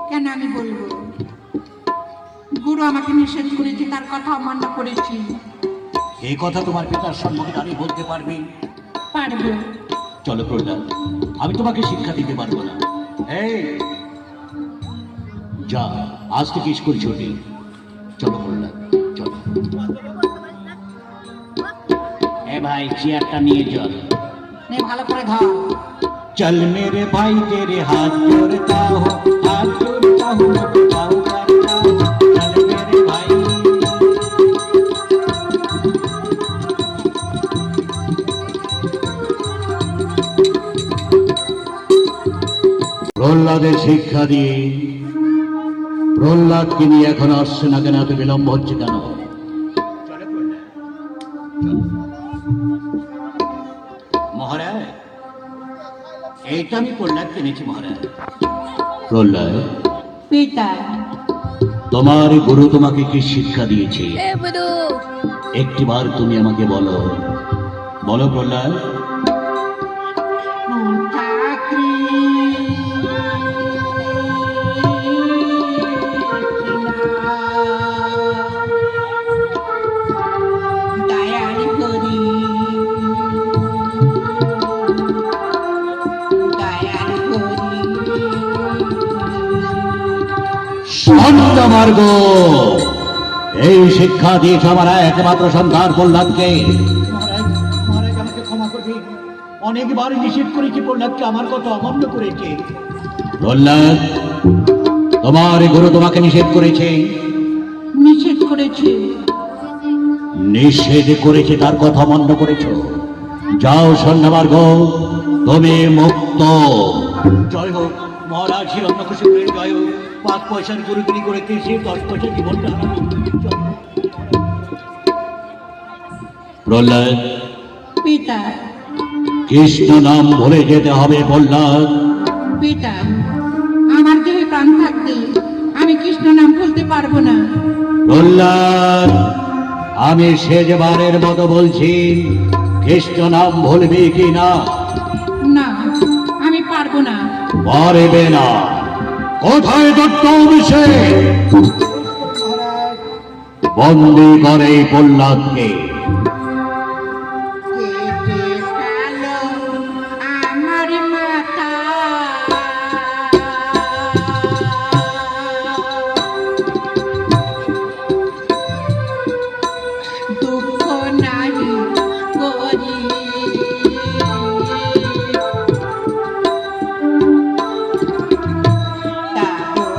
কেন আমি বলবো? গুরু আমাকে নিষেধ করেছে, তার কথা অমান্য করেছি। এই কথা তোমার পিতার সম্মুখে দাঁড়িয়ে বলতে পারবে? পারবো। চলো প্রহ্লাদ, আমি তোমাকে শিক্ষা দিতে পারবো না। এই যা, আজ থেকে স্কুল ছুটি। চলো প্রহ্লাদ, চলো। এ ভাই, চেয়ারটা নিয়ে চল। নে, ভালো করে ধর। चल मेरे भाई तेरे हाथ जोड़ता हूँ, हाथ जोड़ता हूँ, बताओ करता हूँ। चल मेरे भाई। প্রহ্লাদের শিক্ষা দিয়ে প্রহ্লাদকে নিয়ে এখন আসছে না কেন? এত বিলম্ব হচ্ছে কেন? মহারাজ, এইটা আমি প্রহ্লাদকে এনেছি মহারাজ। প্রহ্লাদ, পিতা, তোমার গুরু তোমাকে কি শিক্ষা দিয়েছে? একটিবার তুমি আমাকে বলো। বলো প্রহ্লাদ। চাকরি দয়াল করি, দয়াল করি। শান্ত মার্গ, এই শিক্ষা দিয়েছে আমার একমাত্র সন্তান প্রহ্লাদকে। মহারাজ, মহারাজ আমাকে ক্ষমা করবে। অনেকবার নিষেধ করেছি প্রহ্লাদকে, আমার কথা অমান্য করেছে। প্রহ্লাদ, তোমার গুরু তোমাকে নিষেধ করেছে। নিষেধ করেছে। নিষেধ করেছে, তার কথা অমান্য করেছ। যাও সন্ন্যামার্গ, তুমি মুক্ত। জয় হোক মহারাজ, হিরণ্যকশিপুরের জয় হোক। 5 পয়সার গুরুগিরি করেছে, সে 10 পয়সা জীবনটা হারালো। প্রহ্লাদ, পিতা, কৃষ্ণ নাম ভুলে যেতে হবে প্রহ্লাদ। পিতা, আমার দেহে প্রাণ থাকতে আমি কৃষ্ণ নাম ভুলতে পারবো না। প্রহ্লাদ, আমি শেষবারের মতো বলছি, কৃষ্ণ নাম ভুলবি কি না? না, আমি পারবো না। পারবে না? কোথায় দত্ত অভিষেক? বন্দি করে এই প্রহ্লাদকে।